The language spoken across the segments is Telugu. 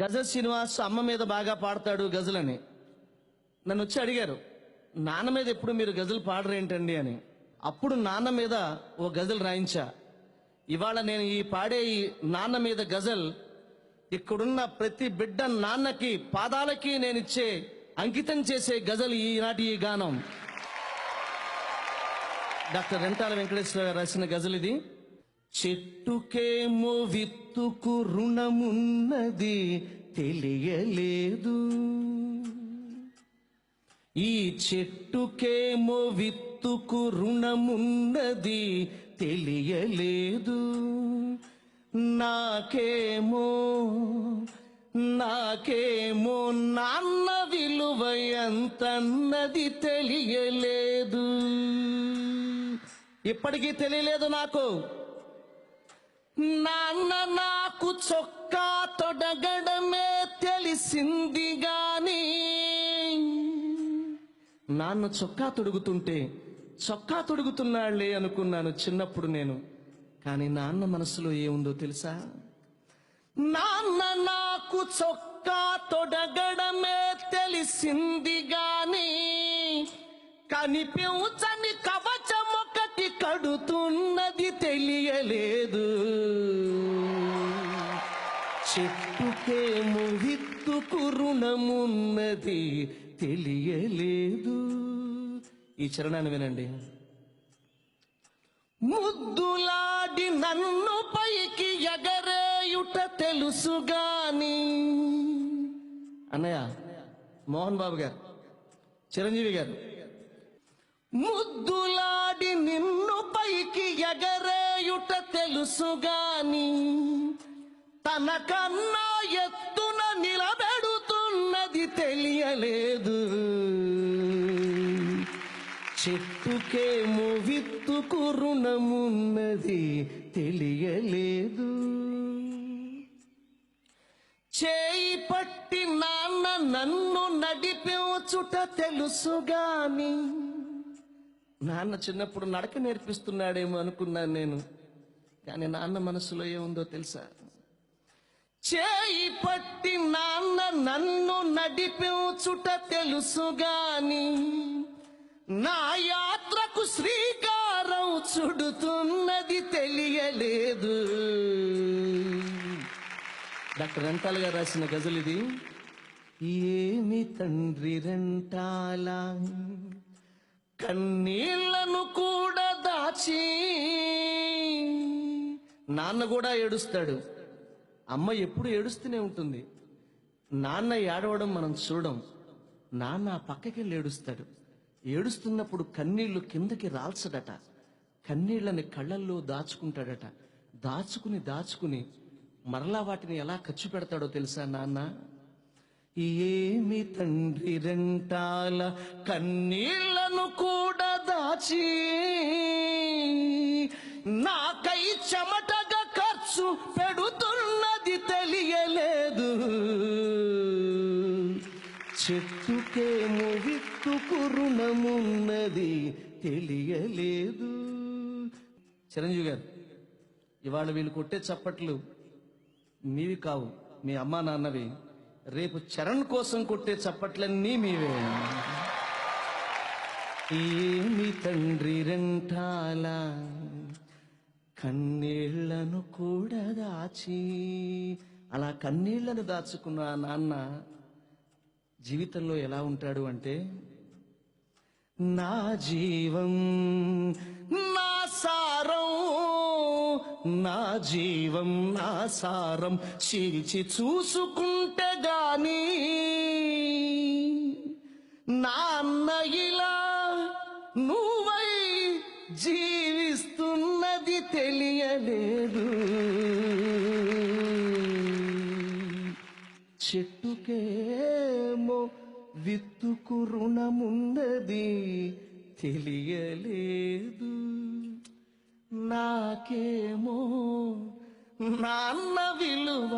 గజల్ శ్రీనివాస్ అమ్మ మీద బాగా పాడతాడు గజలని. నన్ను వచ్చి అడిగారు, నాన్న మీద ఎప్పుడు మీరు గజల్ పాడరేంటండి అని. అప్పుడు నాన్న మీద ఓ గజల్ రాయించా. ఇవాళ నేను ఈ పాడే ఈ నాన్న మీద గజల్ ఇక్కడున్న ప్రతి బిడ్డ నాన్నకి పాదాలకి నేను ఇచ్చే అంకితం చేసే గజల్ ఈనాటి ఈ గానం. డాక్టర్ రెంటాల వెంకటేశ్వర గారు రాసిన గజల్ ఇది. చెట్టుకేమో విత్తుకు రుణమున్నది తెలియలేదు, ఈ చెట్టుకేమో విత్తుకు రుణమున్నది తెలియలేదు, నాకేమో నాన్న విలువ ఎంతన్నది తెలియలేదు. ఇప్పటికీ తెలియలేదు నాకు. నాన్న నాకు చొక్కా తొడగడమే తెలిసింది గాని, నాన్న చొక్కా తొడుగుతుంటే చొక్కా తొడుగుతున్నాళ్లే అనుకున్నాను చిన్నప్పుడు నేను. కానీ నాన్న మనసులో ఏముందో తెలుసా? నాన్న నాకు చొక్కా తొడగడమే తెలిసింది గాని, కనిపించని కవచం ఒకటి కడుతున్నది తెలియలేదు. చెట్టుకేమో విత్తుకు రుణమున్నది తెలియలేదు. ఈ చరణాన్ని వినండి. ముద్దులాడి నన్ను పైకి ఎగరేయుట తెలుసుగాని, అన్నయ్య మోహన్ బాబు గారు, చిరంజీవి గారు, ముద్దులాడి నిన్ను పైకి ఎగరేయుట తెలుసుగాని, తనకన్నా ఎత్తున నిలబెడుతున్నది తెలియలేదు. చెట్టుకేమో విత్తుకు రుణమున్నది తెలియలేదు. చేయి పట్టి నాన్న నన్ను నడిపించుట తెలుసుగాని, నాన్న చిన్నప్పుడు నడక నేర్పిస్తున్నాడేమో అనుకున్నాను నేను. కానీ నాన్న మనసులో ఏముందో తెలుసా? చేయి పట్టి నాన్న నన్ను నడిపించుట తెలుసుగాని, నా యాత్రకు శ్రీకారం చుడుతున్నది తెలియలేదు. డాక్టర్ రెంటాల గారు రాసిన గజల్ ఇది. ఏమి తండ్రి రెంటాల కన్నీళ్లను కూడా దాచి, నాన్న కూడా ఏడుస్తాడు, అమ్మ ఎప్పుడు ఏడుస్తూనే ఉంటుంది. నాన్న ఏడవడం మనం చూడం, నాన్న పక్కకెళ్ళి ఏడుస్తాడు. ఏడుస్తున్నప్పుడు కన్నీళ్లు కిందకి రాల్చడట, కన్నీళ్లని కళ్ళల్లో దాచుకుంటాడట. దాచుకుని మరలా వాటిని ఎలా ఖర్చు పెడతాడో తెలుసా నాన్న? ఏమి తండ్రి రెంటాల కన్నీళ్లను కూడా దాచి, నాకై చెమటగా ఖర్చు పెడుతున్నది తెలియలేదు. చెట్టుకేమో విత్తుకు రుణమున్నది తెలియలేదు. చిరంజీవి గారు, ఇవాళ వీళ్ళు కొట్టే చప్పట్లు మీవి కావు, మీ అమ్మా నాన్నవి. రేపు చరణ్ కోసం కొట్టే చప్పట్లన్నీ మీవే. ఏమి తండ్రి రెంటాల కన్నీళ్లను కూడా దాచి, అలా కన్నీళ్లను దాచుకున్న ఆ నాన్న జీవితంలో ఎలా ఉంటాడు అంటే, నా జీవం నా సారం, నా జీవం నా సారం చీల్చి చూసుకుంటే గాని, నాన్న ఇలా నువ్వై జీవిస్తున్నది తెలియలేదు. చెట్టుకేమో విత్తుకు రుణమున్నది తెలియలేదు, నాకేమో నాన్న విలువ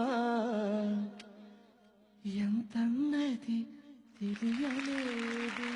ఎంతన్నది తెలియలేదు.